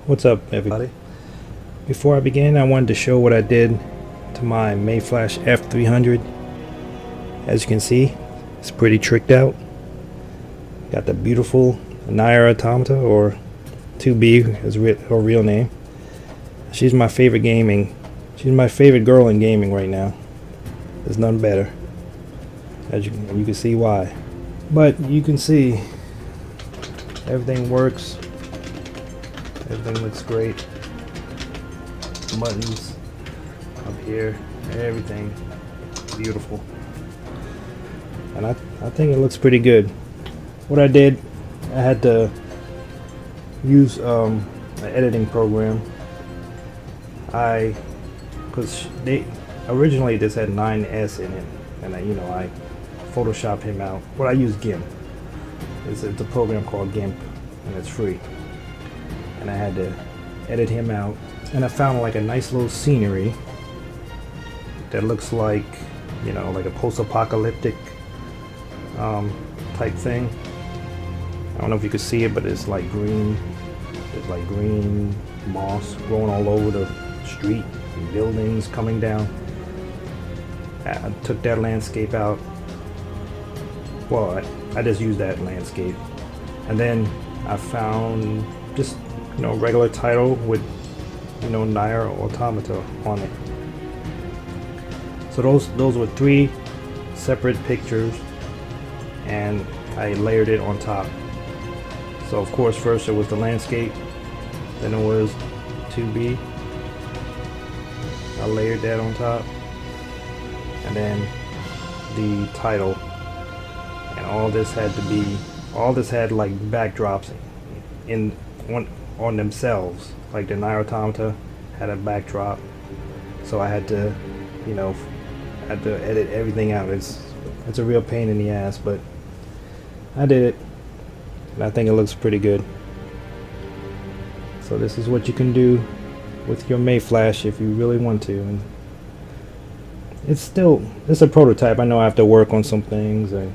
What's up, everybody? Before I begin, I wanted to show what I did to my Mayflash F300. As you can see, it's pretty tricked out. Got the beautiful NIER Automata, or 2B is her real name. She's my favorite girl in gaming right now. There's none better. As you can see why. But you can see everything works. Everything looks great. Buttons up here, everything beautiful. And I think it looks pretty good. What I did, I had to use an editing program. Because originally this had 9S in it, and I photoshopped him out. Well, I use GIMP. It's a program called GIMP, and it's free. And I had to edit him out, and I found like a nice little scenery that looks like, like a post-apocalyptic type thing. I don't know if you could see it, but it's like green. There's like green moss growing all over the street, and buildings coming down. I took that landscape out. Well, I just used that landscape, and then I found just regular title with NIER Automata on it. So those were 3 separate pictures, and I layered it on top. So of course first it was the landscape, then it was 2B. I layered that on top, and then the title, and all this had like backdrops on themselves. Like the NIER Automata had a backdrop, so I had to edit everything out. It's a real pain in the ass, but I did it, and I think it looks pretty good. So this is what you can do with your Mayflash if you really want to. And it's a prototype. I know I have to work on some things, and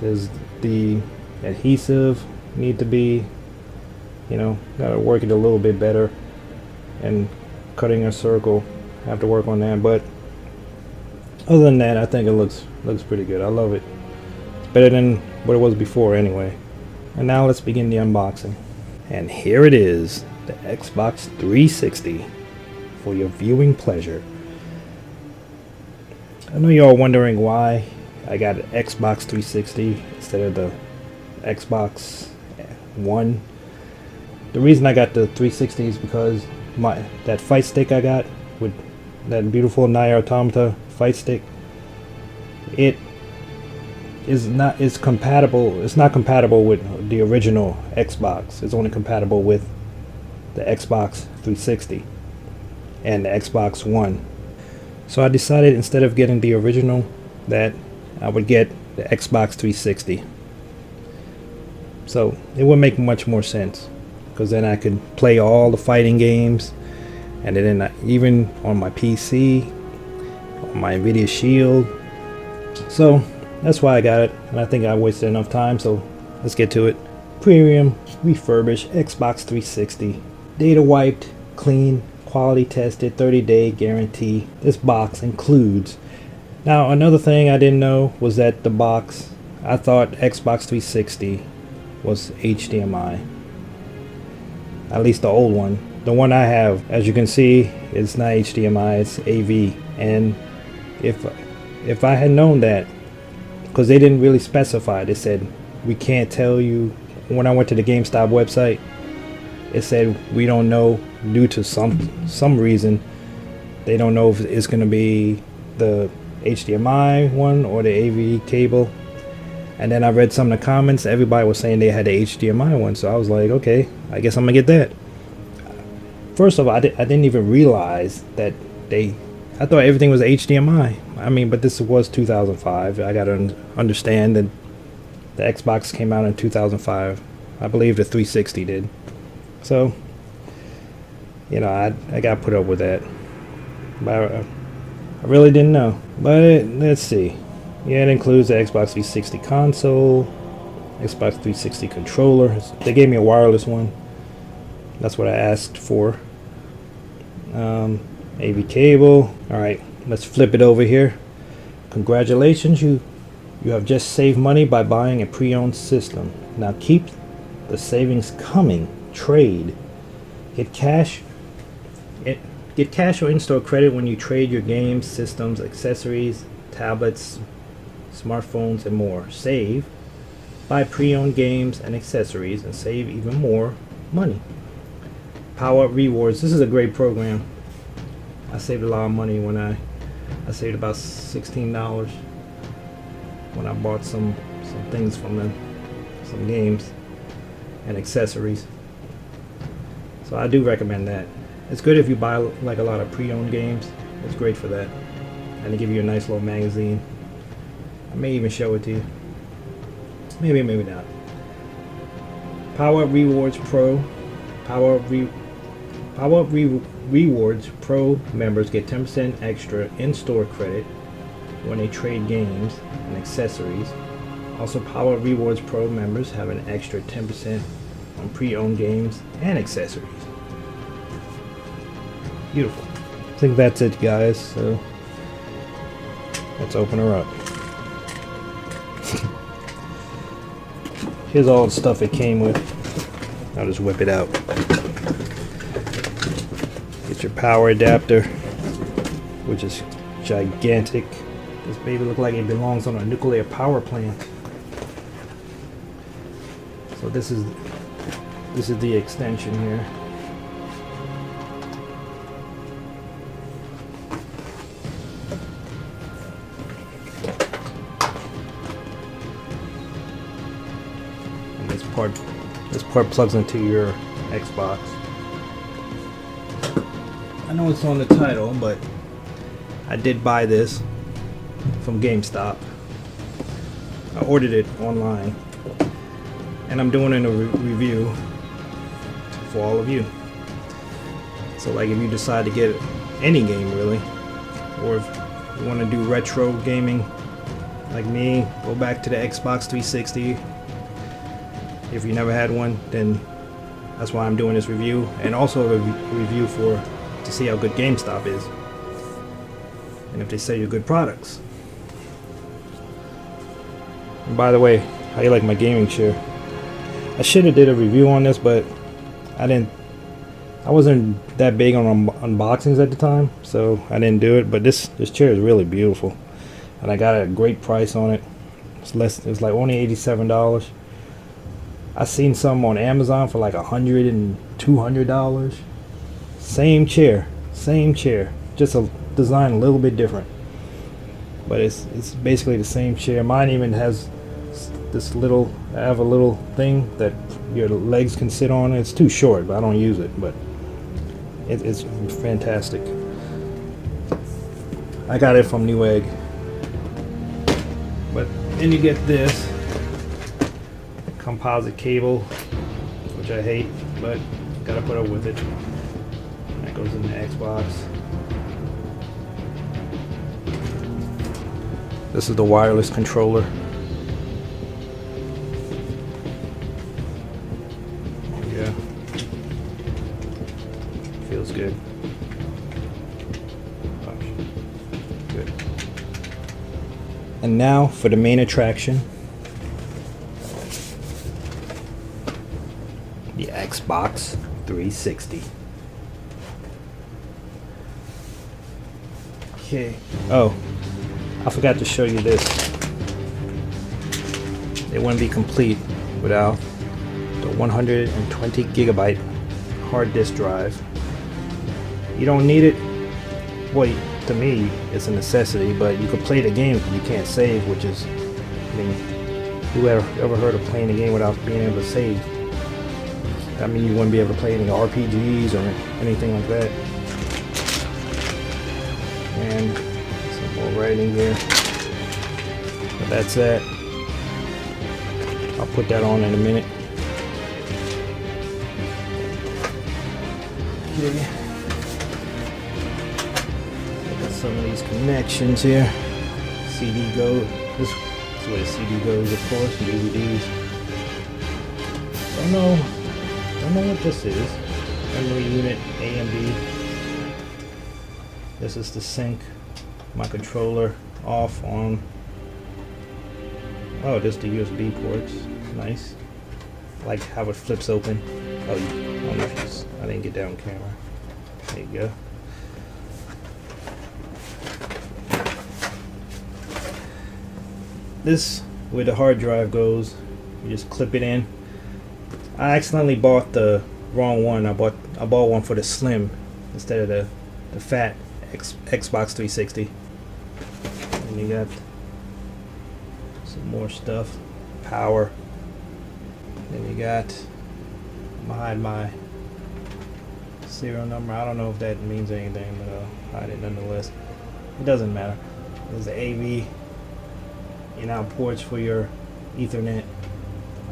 there's the adhesive need to be gotta work it a little bit better, and cutting a circle, I have to work on that. But other than that, I think it looks pretty good. I love it. It's better than what it was before anyway. And now let's begin the unboxing. And here it is, the Xbox 360 for your viewing pleasure. I know you're all wondering why I got an Xbox 360 instead of the Xbox One. The reason I got the 360 is because that fight stick I got with that beautiful NIER Automata fight stick, it's not compatible with the original Xbox. It's only compatible with the Xbox 360 and the Xbox One. So I decided, instead of getting the original, that I would get the Xbox 360. So it would make much more sense, because then I could play all the fighting games, and then even on my PC, on my Nvidia Shield. So that's why I got it, and I think I wasted enough time, so let's get to it. Premium, refurbished Xbox 360. Data wiped, clean, quality tested, 30-day guarantee. This box includes... Now, another thing I didn't know was that the box, I thought Xbox 360 was HDMI. At least the old one. The one I have, as you can see, it's not HDMI, it's AV. And if I had known that, because they didn't really specify, they said we can't tell you. When I went to the GameStop website, it said we don't know, due to some reason. They don't know if it's going to be the HDMI one or the AV cable. And then I read some of the comments. Everybody was saying they had the HDMI one, so I was like, okay, I guess I'm gonna get that. First of all, I didn't even realize that I thought everything was HDMI. I mean, but this was 2005. I gotta understand that the Xbox came out in 2005. I believe the 360 did. So, I got put up with that. But I really didn't know. But let's see. Yeah, it includes the Xbox 360 console, Xbox 360 controller. They gave me a wireless one. That's what I asked for. AV cable. Alright, let's flip it over here. Congratulations, you have just saved money by buying a pre-owned system. Now keep the savings coming. Trade. Get cash or in-store credit when you trade your games, systems, accessories, tablets, smartphones, and more. Save. Buy pre-owned games and accessories and save even more money. Power Up Rewards. This is a great program. I saved a lot of money when I saved about $16 when I bought some things from them, some games and accessories. So I do recommend that. It's good if you buy like a lot of pre-owned games. It's great for that. And they give you a nice little magazine. I may even show it to you. Maybe not. Power Up Rewards Pro. Power Up Rewards Pro members get 10% extra in-store credit when they trade games and accessories. Also, Power Up Rewards Pro members have an extra 10% on pre-owned games and accessories. Beautiful. I think that's it, guys. So let's open her up. Here's all the stuff it came with. I'll just whip it out. Get your power adapter, which is gigantic. This baby looks like it belongs on a nuclear power plant. So this is the extension here. And this part plugs into your Xbox. I know it's on the title, but I did buy this from GameStop. I ordered it online, and I'm doing a review for all of you. So like if you decide to get any game really, or if you want to do retro gaming like me, go back to the Xbox 360. If you never had one, then that's why I'm doing this review, and also a review to see how good GameStop is and if they sell you good products. And by the way, how you like my gaming chair? I should have did a review on this, but I wasn't that big on unboxings at the time, so I didn't do it. But this chair is really beautiful, and I got a great price on it. It's like only $87. I seen some on Amazon for like $100 and $200. Same chair, just a design a little bit different, but it's basically the same chair. Mine even has this little, I have a little thing that your legs can sit on. It's too short, but I don't use it, but it's fantastic. I got it from Newegg. But then you get this composite cable, which I hate, but gotta put up with it. That goes in the Xbox. This is the wireless controller. Yeah, feels good. Good. And now for the main attraction, the Xbox 360. Okay. Oh, I forgot to show you this. It wouldn't be complete without the 120 gigabyte hard disk drive. You don't need it. Well, to me, it's a necessity, but you can play the game, you can't save, which is, I mean, who ever heard of playing a game without being able to save? I mean, you wouldn't be able to play any RPGs or anything like that. And some more writing here. But that's that. I'll put that on in a minute. Okay. Look at some of these connections here. CD go. This is where the CD goes, of course. DVDs. Don't know what this is. Memory unit A and B. This is to sync my controller off on. Oh, this is the USB ports. Nice. Like how it flips open. Oh, I don't know if I didn't get that on camera. There you go. This, where the hard drive goes, you just clip it in. I accidentally bought the wrong one. I bought one for the slim instead of the fat Xbox 360. And you got some more stuff, power. Then you got my serial number. I don't know if that means anything, but I'll hide it nonetheless. It doesn't matter. There's the AV in-out ports for your Ethernet.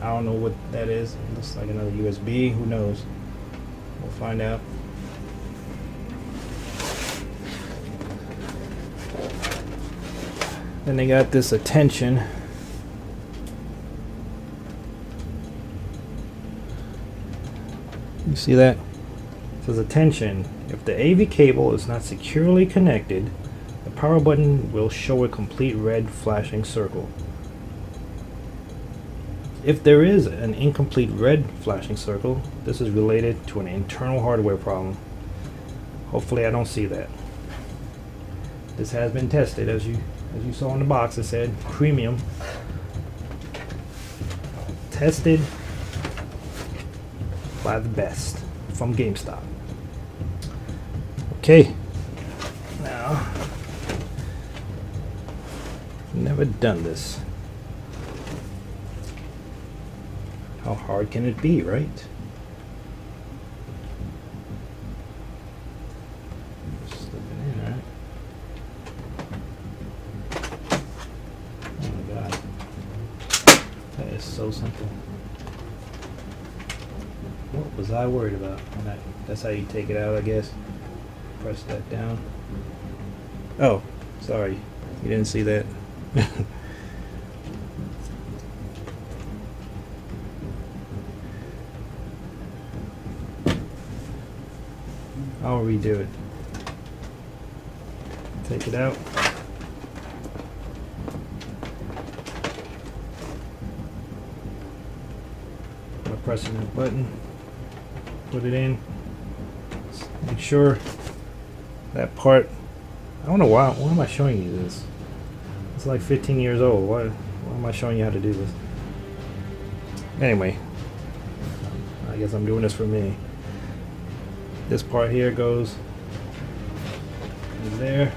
I don't know what that is. It looks like another USB. Who knows? We'll find out. Then they got this attention. You see that? It says attention. If the AV cable is not securely connected, the power button will show a complete red flashing circle. If there is an incomplete red flashing circle, this is related to an internal hardware problem. Hopefully I don't see that. This has been tested, as you saw in the box. It said premium. Tested by the best from GameStop. Okay. Now, never done this. How hard can it be, right? Slip it in, right? Oh my god. That is so simple. What was I worried about? That's how you take it out, I guess. Press that down. Oh, sorry. You didn't see that. I'll redo it. Take it out. By pressing that button, put it in. Make sure that part. I don't know why am I showing you this? It's like 15 years old. Why am I showing you how to do this? Anyway, I guess I'm doing this for me. This part here goes there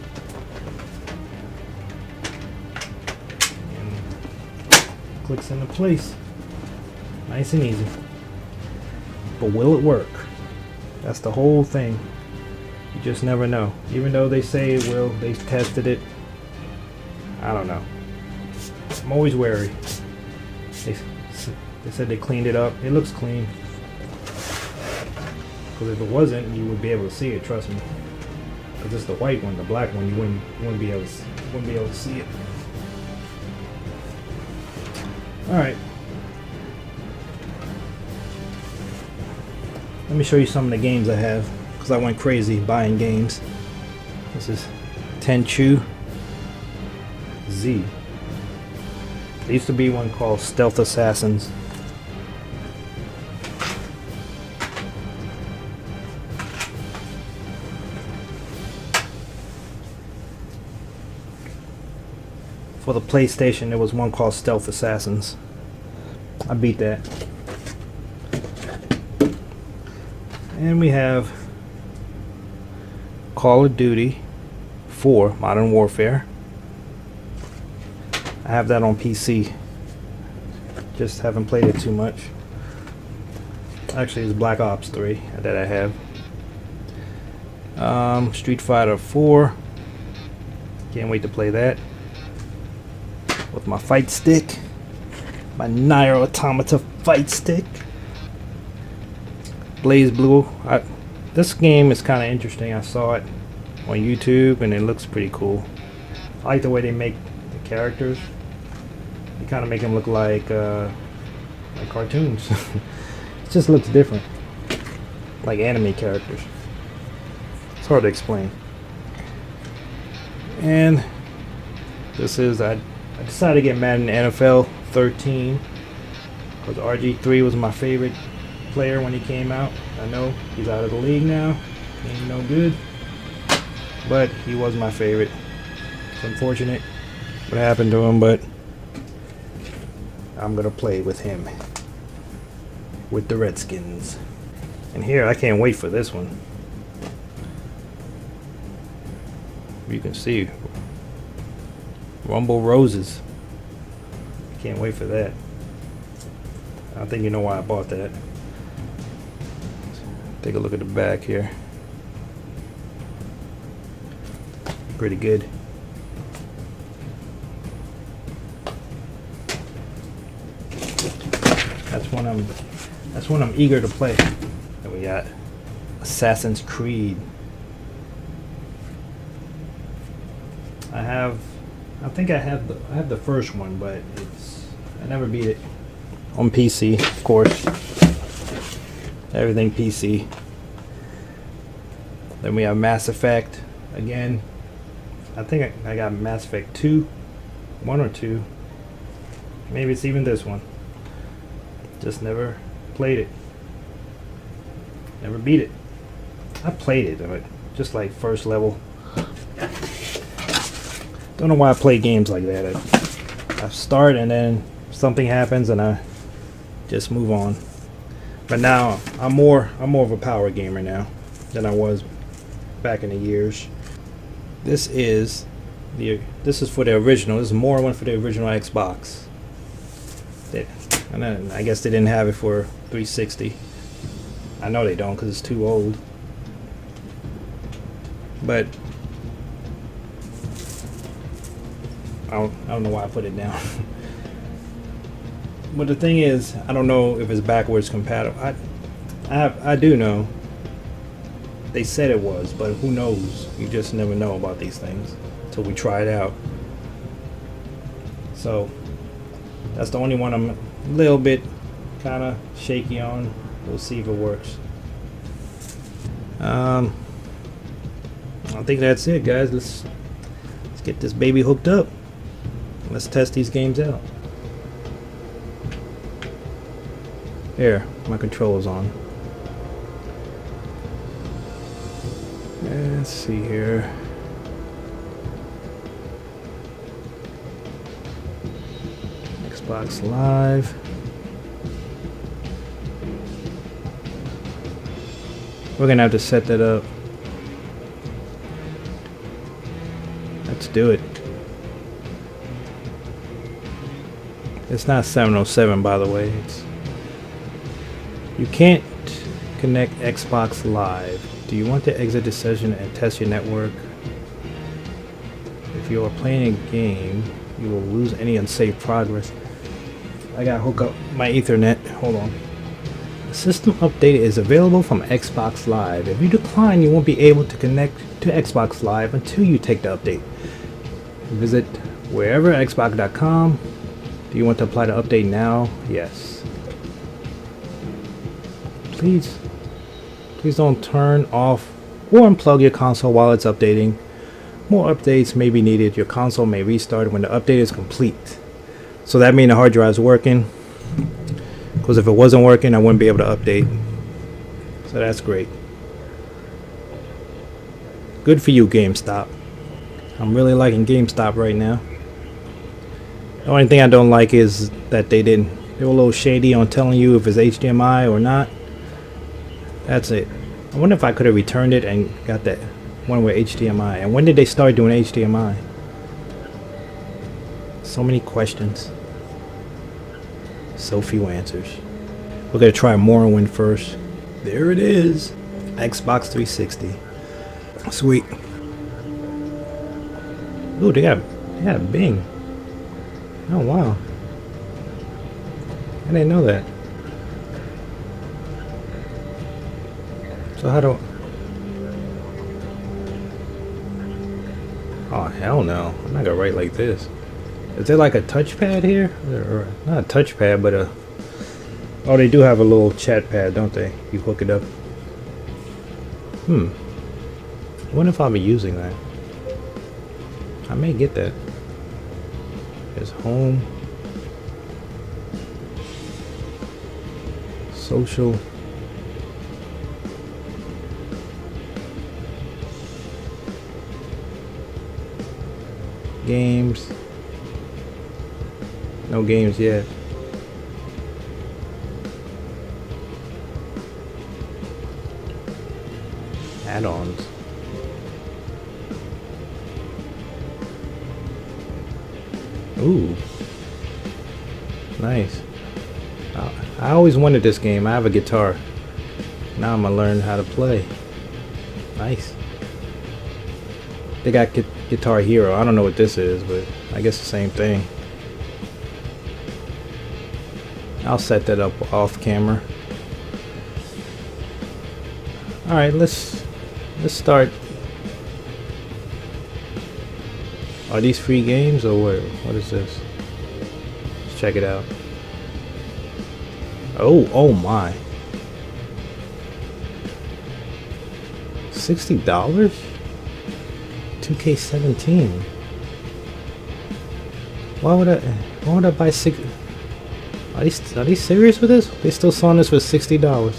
and clicks into place. Nice and easy. But will it work? That's the whole thing. You just never know. Even though they say it will, they've tested it. I don't know. I'm always wary. They said they cleaned it up. It looks clean. Because if it wasn't, you would be able to see it. Trust me. Because it's the white one, the black one, you wouldn't be able to see it. All right. Let me show you some of the games I have, because I went crazy buying games. This is Tenchu Z. There used to be one called Stealth Assassins. For the PlayStation, there was one called Stealth Assassins. I beat that. And we have Call of Duty 4 Modern Warfare. I have that on PC. Just haven't played it too much. Actually, it's Black Ops 3 that I have. Street Fighter 4. Can't wait to play that. With my fight stick. My NIER Automata fight stick. Blaze Blue. This game is kind of interesting. I saw it on YouTube and it looks pretty cool. I like the way they make the characters. They kind of make them look like cartoons. It just looks different. like anime characters. It's hard to explain. And this is, I decided to get Madden NFL 13 because RG3 was my favorite player when he came out. I know he's out of the league now, ain't no good, but he was my favorite. It's unfortunate what happened to him, but I'm gonna play with him, with the Redskins. And here, I can't wait for this one. You can see Rumble Roses. Can't wait for that. I think you know why I bought that. Take a look at the back here. Pretty good. That's one I'm eager to play. And we got Assassin's Creed. I think I have the first one, but I never beat it on PC, of course. Everything PC. Then we have Mass Effect again. I think I got Mass Effect 2, 1 or 2. Maybe it's even this one. Just never played it. Never beat it. I played it, but just like first level. Don't know why I play games like that. I start and then something happens and I just move on. But now I'm more of a power gamer now than I was back in the years. This is for the original. This is Morrowind for the original Xbox. And then I guess they didn't have it for 360. I know they don't because it's too old. But I don't know why I put it down. But the thing is, I don't know if it's backwards compatible. I do know. They said it was, but who knows? You just never know about these things until we try it out. So that's the only one I'm a little bit kind of shaky on. We'll see if it works. I think that's it, guys. Let's get this baby hooked up. Let's test these games out. There, my controller's on. Let's see here. Xbox Live. We're gonna have to set that up. Let's do it. It's not 707, by the way. You can't connect Xbox Live. Do you want to exit the session and test your network? If you are playing a game, you will lose any unsaved progress. I gotta hook up my Ethernet. Hold on. The system update is available from Xbox Live. If you decline, you won't be able to connect to Xbox Live until you take the update. Visit wherever xbox.com. Do you want to apply the update now? Yes. Please don't turn off or unplug your console while it's updating. More updates may be needed. Your console may restart when the update is complete. So that means the hard drive is working. Because if it wasn't working, I wouldn't be able to update. So that's great. Good for you, GameStop. I'm really liking GameStop right now. The only thing I don't like is that they were a little shady on telling you if it's HDMI or not. That's it. I wonder if I could have returned it and got that one with HDMI. And when did they start doing HDMI? So many questions. So few answers. We're going to try Morrowind first. There it is. Xbox 360. Sweet. Ooh, they got Bing. Oh, wow. I didn't know that. So how do... Oh, hell no. I'm not gonna write like this. Is there like a touchpad here? Or not a touchpad, but a... Oh, they do have a little chat pad, don't they? You hook it up. I wonder if I'll be using that. I may get that. There's home. Social. Games. No games yet. Add-ons. Ooh. Nice. I always wanted this game. I have a guitar. Now I'm gonna learn how to play. Nice. They got Guitar Hero. I don't know what this is, but I guess the same thing. I'll set that up off camera. Alright, let's start. Are these free games or what? What is this? Let's check it out. Oh my. $60? 2K17. Why would I buy six? Are these serious with this? They still selling this for $60.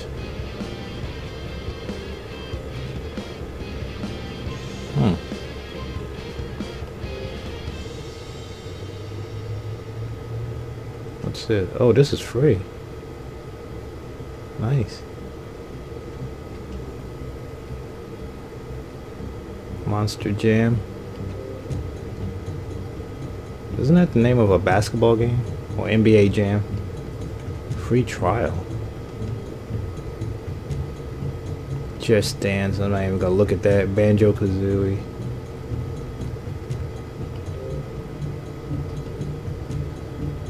What's this? Oh, this is free. Nice. Monster Jam. Isn't that the name of a basketball game? Or NBA Jam? Free trial. Just Dance. I'm not even gonna look at that. Banjo Kazooie.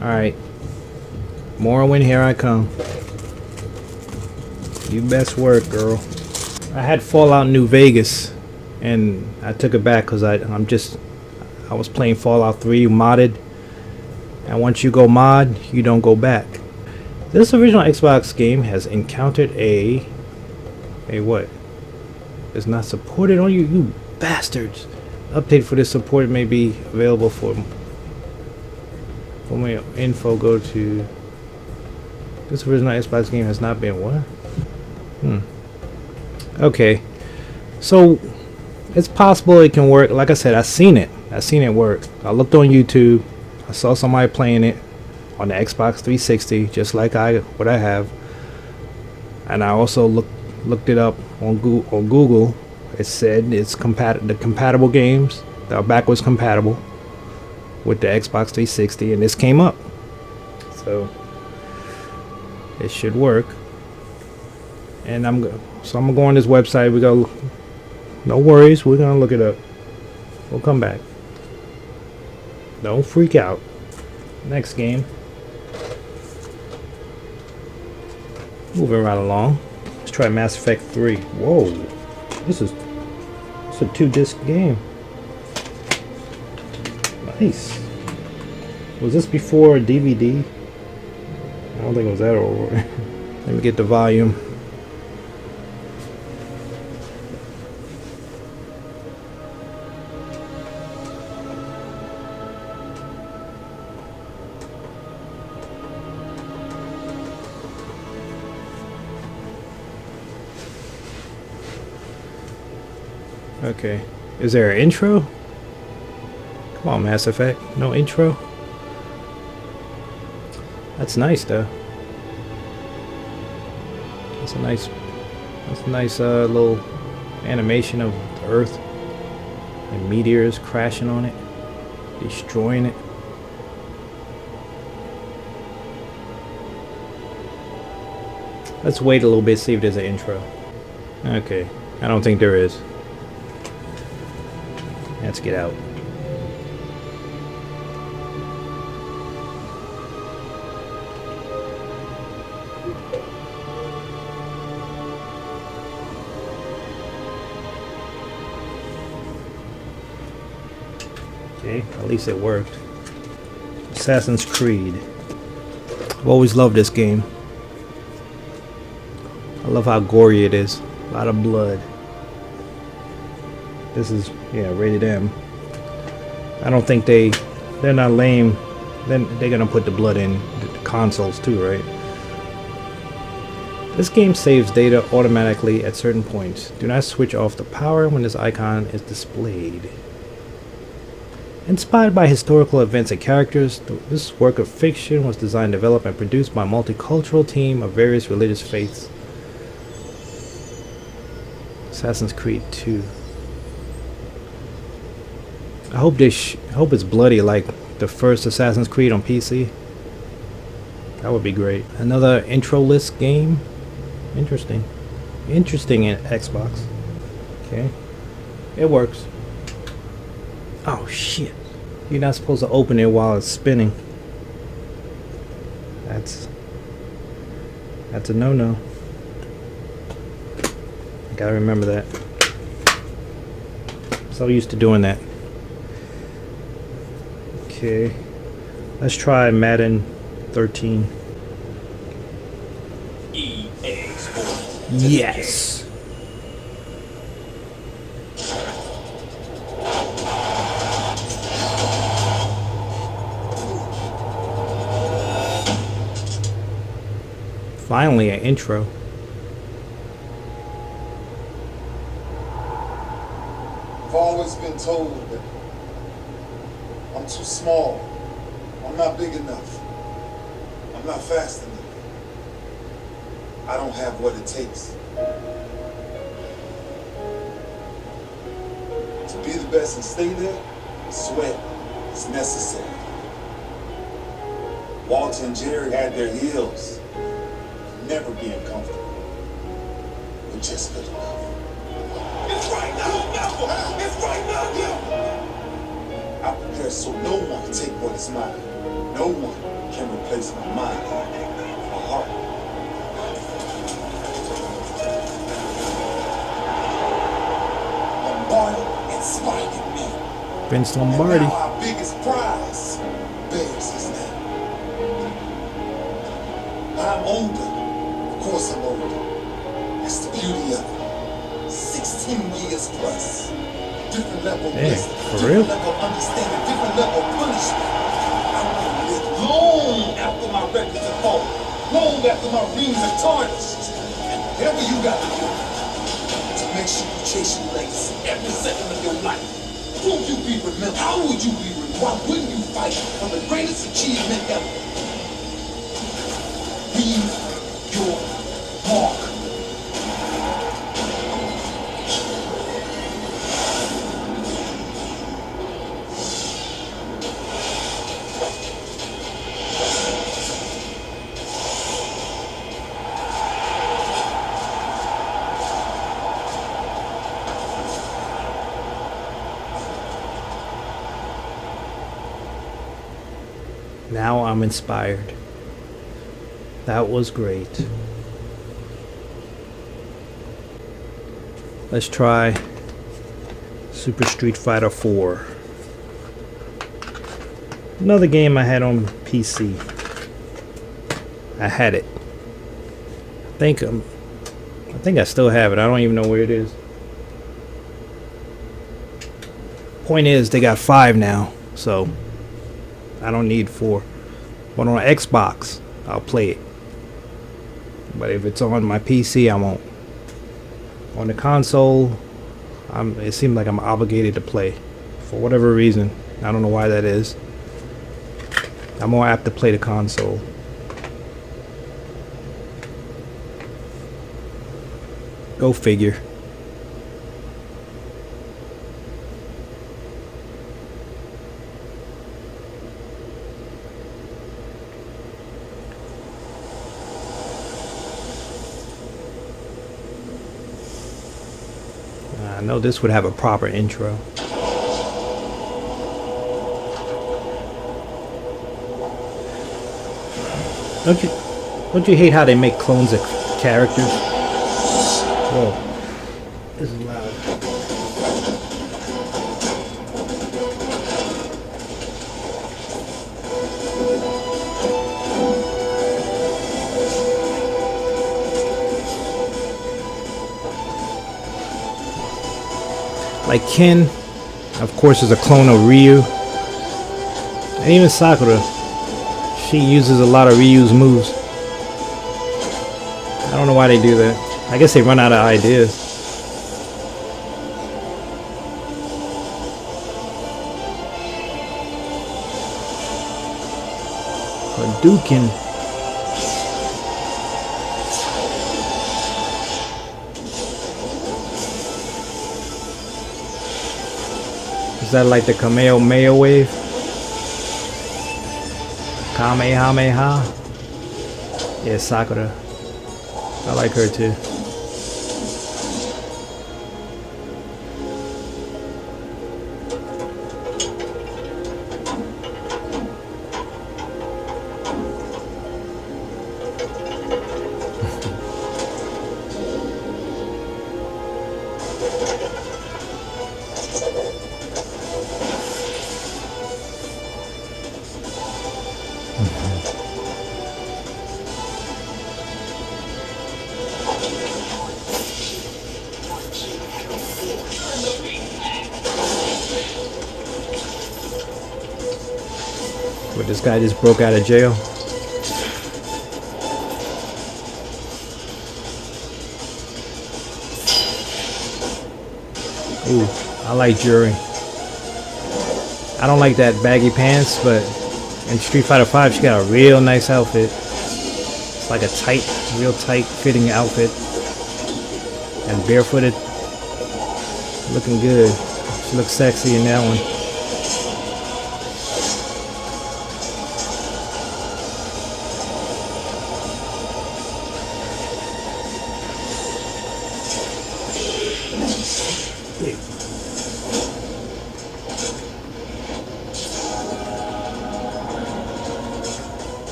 Alright. Morrowind, here I come. You best work, girl. I had Fallout New Vegas, and I took it back because I was playing Fallout 3 modded, and once you go mod, you don't go back. This original Xbox game has encountered a what? It's not supported on you bastards. Update for this support may be available for my info. Go to this original Xbox game has not been what? Okay, so it's possible it can work. Like I said, I seen it work. I looked on YouTube. I saw somebody playing it on the Xbox 360, just like what I have, and I also looked it up on Google. It said it's the compatible games that are backwards compatible with the Xbox 360, and this came up, so it should work. And I'm gonna go on this website. We go. No worries, we're gonna look it up. We'll come back. Don't freak out. Next game. Moving right along. Let's try Mass Effect 3. Whoa, it's a 2-disc game. Nice. Was this before DVD? I don't think it was that old. Let me get the volume. Okay, is there an intro? Come on, Mass Effect, no intro? That's nice though. That's a nice little animation of the Earth and meteors crashing on it, destroying it. Let's wait a little bit, see if there's an intro. Okay, I don't think there is. Let's get out. Okay, at least it worked. Assassin's Creed. I've always loved this game. I love how gory it is. A lot of blood. This is, yeah, rated M. I don't think they're not lame. Then they're gonna put the blood in the consoles too, right? This game saves data automatically at certain points. Do not switch off the power when this icon is displayed. Inspired by historical events and characters, this work of fiction was designed, developed, and produced by a multicultural team of various religious faiths. Assassin's Creed 2. I hope hope it's bloody like the first Assassin's Creed on PC. That would be great. Another intro-less game. Interesting. Interesting in Xbox. Okay. It works. Oh shit. You're not supposed to open it while it's spinning. That's a no-no. Gotta remember that. So used to doing that. Okay. Let's try Madden 13. EA Sports. Yes. Finally, an intro. I've always been told that I'm too small. I'm not big enough. I'm not fast enough. I don't have what it takes to be the best and stay there. Sweat is necessary. Walter and Jerry had their heels, never being comfortable. We're just good enough. It's right now, never. It's right now, never. I prepare so no one can take what is mine. No one can replace my mind, my heart. Lombardi inspired me. Vince Lombardi. And now our biggest prize bears his name. I'm older. Of course I'm older. That's the beauty of it. 16 years plus. Different level of wisdom, for real? different level of understanding, different level of punishment. I want to live long after my records are fallen, long after my rings are tarnished. And whatever you got to do to make sure you chase your legacy every second of your life. Won't you be remembered? How would you be remembered? Why wouldn't you fight for the greatest achievement ever? Leave your mark. Now I'm inspired. That was great. Let's try Super Street Fighter 4. Another game I had on PC. I had it. I think I still have it. I don't even know where it is. Point is, they got 5 now, so I don't need 4. But on Xbox, I'll play it. But if it's on my PC, I won't. On the console, it seems like I'm obligated to play. For whatever reason. I don't know why that is. I'm more apt to play the console. Go figure. I know this would have a proper intro. Don't you hate how they make clones of characters? Whoa. This is loud. Like Ken, of course, is a clone of Ryu. And even Sakura, she uses a lot of Ryu's moves. I don't know why they do that. I guess they run out of ideas. Hadouken. Is that like the Kamehameha wave? Kamehameha? Yeah, Sakura. I like her too. But this guy just broke out of jail. Ooh, I like Jury. I don't like that baggy pants, but in Street Fighter V, she got a real nice outfit. It's like a tight, real tight fitting outfit. And barefooted. Looking good. She looks sexy in that one.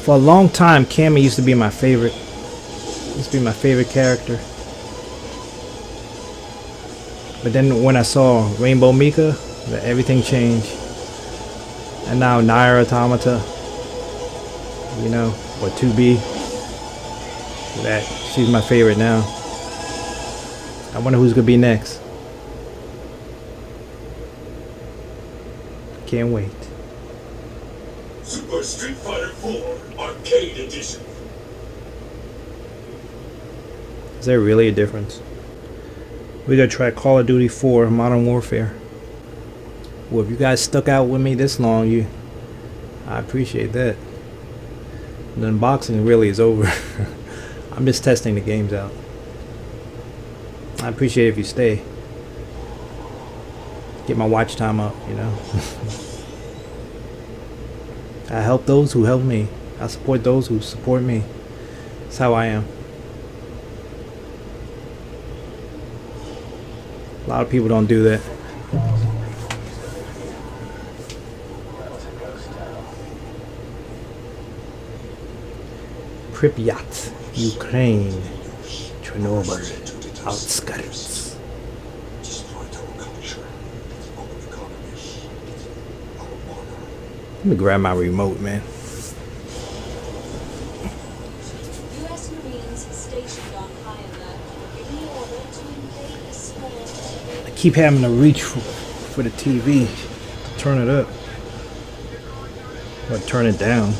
For a long time, Cammy used to be my favorite. Used to be my favorite character. But then when I saw Rainbow Mika, everything changed. And now NIER Automata, you know, or 2B. That she's my favorite now. I wonder who's gonna be next. Can't wait. Super Street Fighter 4 Arcade Edition. Is there really a difference? We gotta try Call of Duty 4 Modern Warfare. Well, if you guys stuck out with me this long, I appreciate that. The unboxing really is over. I'm just testing the games out. I appreciate it if you stay. Get my watch time up, you know. I help those who help me. I support those who support me. That's how I am. A lot of people don't do that. Pripyat, Ukraine, Chernobyl, outskirts. Let me grab my remote, man. U.S. Marines stationed on high alert give me order to invade a small I keep having to reach for the TV to turn it up. Or turn it down.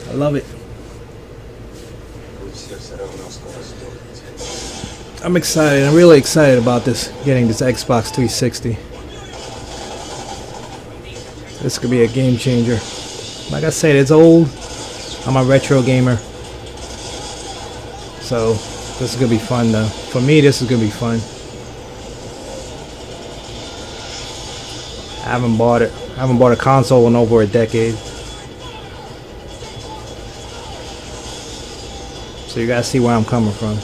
I love it. I'm excited. I'm really excited about this. Getting this Xbox 360. This could be a game changer. Like I said, it's old. I'm a retro gamer. So this is gonna be fun though. For me, this is gonna be fun. I haven't bought it. I haven't bought a console in over a decade. So you guys see where I'm coming from.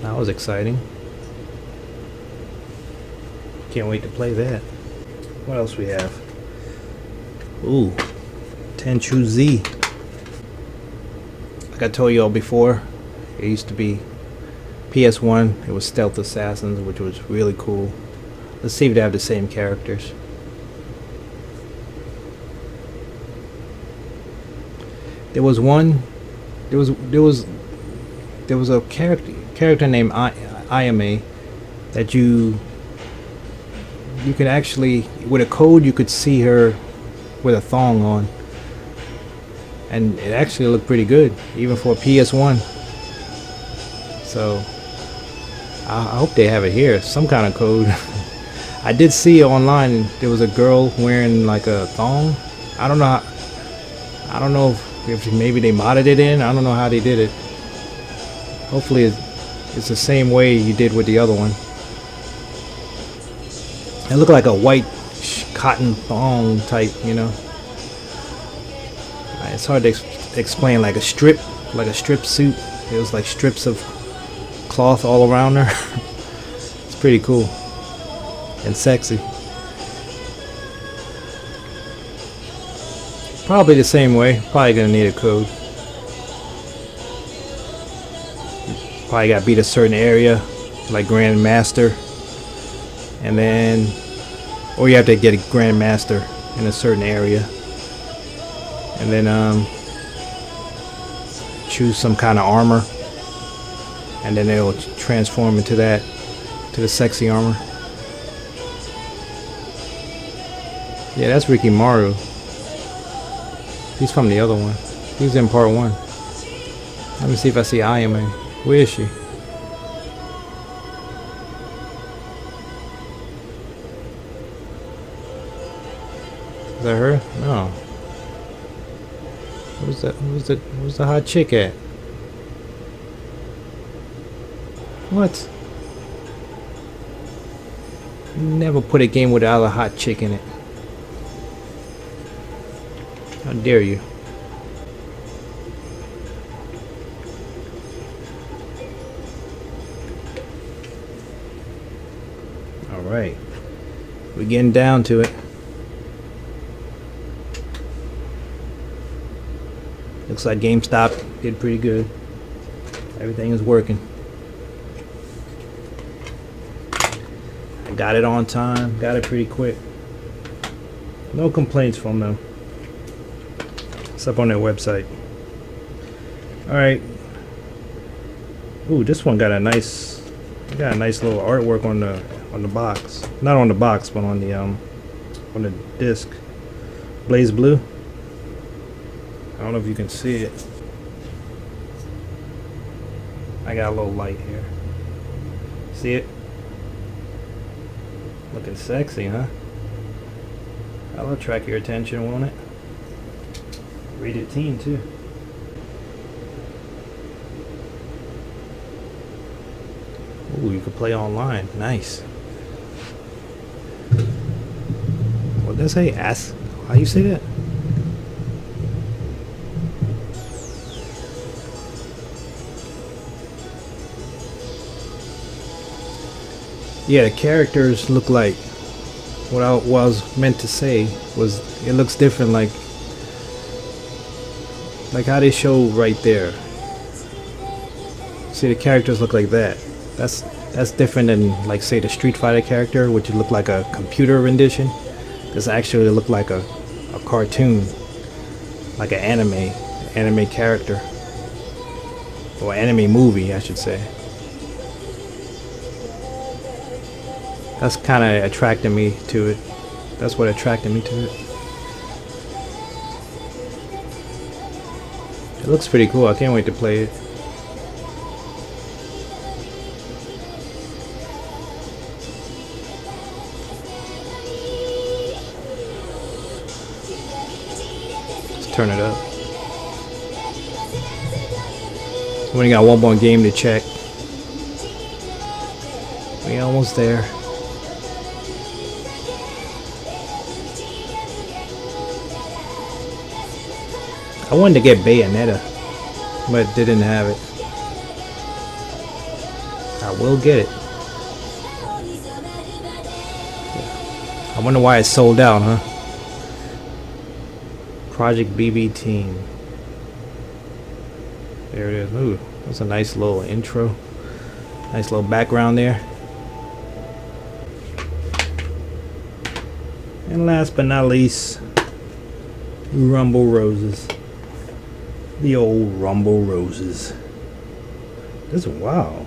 That was exciting. Can't wait to play that. What else we have? Ooh, Tenchu Z. Like I told y'all before, it used to be PS1. It was Stealth Assassins, which was really cool. Let's see if they have the same characters. There was one. There was a character named Ayame that you could actually, with a code, you could see her with a thong on, and it actually looked pretty good even for a PS1. So I hope they have it here, some kind of code. I did see online there was a girl wearing like a thong. I don't know if maybe they modded it in. I don't know how they did it. Hopefully it's the same way you did with the other one. It looked like a white cotton thong type, you know. It's hard to explain, like a strip suit. It was like strips of cloth all around her. It's pretty cool and sexy. Probably the same way. Probably gonna need a code. Probably gotta beat a certain area, like Grandmaster, and then, or you have to get a Grandmaster in a certain area, and then choose some kind of armor, and then it'll transform into that, to the sexy armor. Yeah, that's Ricky Maru. He's from the other one. He's in part 1. Let me see if I see Ayame. Where is she? Is that her? No. Where's the hot chick at? What? Never put a game without a hot chick in it. How dare you? Alright. We're getting down to it. Looks like GameStop did pretty good. Everything is working. I got it on time. Got it pretty quick. No complaints from them. It's up on their website. Alright. Ooh, this one got a nice little artwork on the box. Not on the box, but on the disc. Blaze blue. I don't know if you can see it. I got a little light here. See it? Looking sexy, huh? That'll attract your attention, won't it? Rated teen too. Ooh, you can play online. Nice. What did I say? Ask. How you say that? Yeah, the characters look like what I was meant to say was it looks different, like how they show right there. See, the characters look like that. That's different than, like, say, the Street Fighter character, which would look like a computer rendition. This actually look like a cartoon, like an anime character, or anime movie, I should say. That's kind of attracting me to it. That's what attracted me to it. It looks pretty cool. I can't wait to play it. Let's turn it up. We only got one more game to check. We almost there. I wanted to get Bayonetta, but didn't have it. I will get it. I wonder why it's sold out, huh? Project BB Team. There it is. Ooh, that's a nice little intro. Nice little background there. And last but not least, Rumble Roses. The old Rumble Roses. This is wow.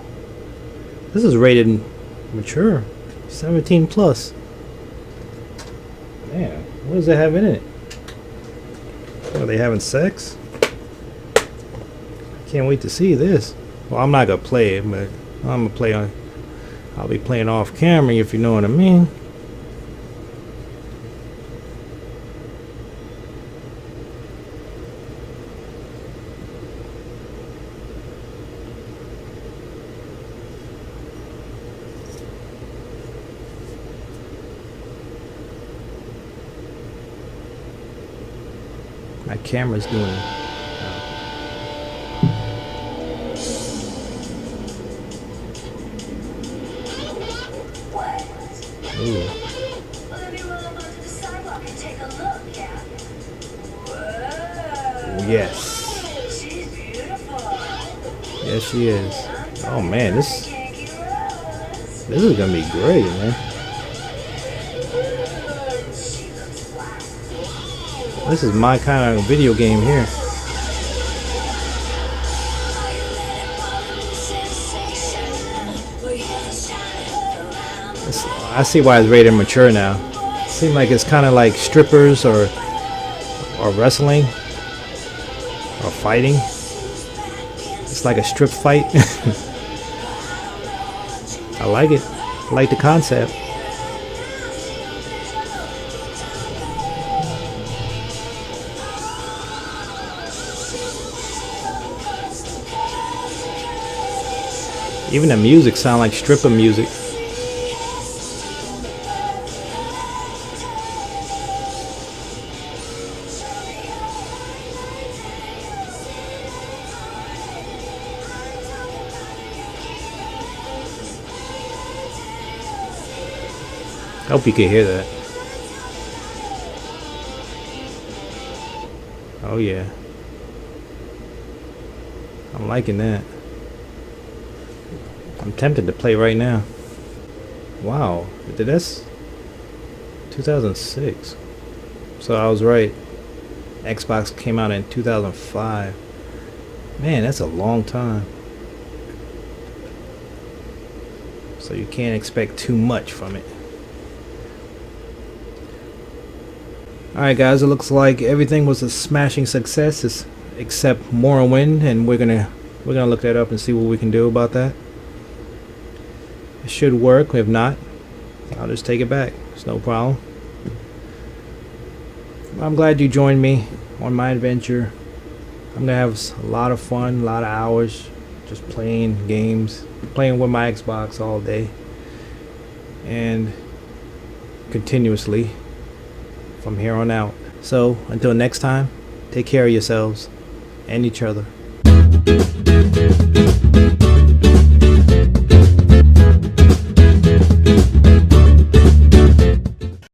This is rated mature. 17 plus. Man, what does it have in it? Are they having sex? Can't wait to see this. Well, I'm not gonna play it, but I'm gonna play on. I'll be playing off camera, if you know what I mean. My camera's doing it. Ooh. Let me roll up onto the sidewalk and take a look, yeah? Whoa. Yes. She's beautiful. Yes, she is. Oh man, this is gonna be great, man. This is my kind of video game here. I see why it's rated mature now. Seems like it's kind of like strippers or wrestling or fighting. It's like a strip fight. I like it. I like the concept. Even the music sound like stripper music. I hope you can hear that. Oh yeah. I'm liking that. I'm tempted to play right now. Wow, did this? 2006. So I was right. Xbox came out in 2005. Man, that's a long time. So you can't expect too much from it. Alright guys, it looks like everything was a smashing success except Morrowind, and we're gonna look that up and see what we can do about that. It should work. If not, I'll just take it back. It's no problem. I'm glad you joined me on my adventure. I'm gonna have a lot of fun, a lot of hours just playing games, playing with my Xbox all day and continuously from here on out. So until next time, take care of yourselves and each other.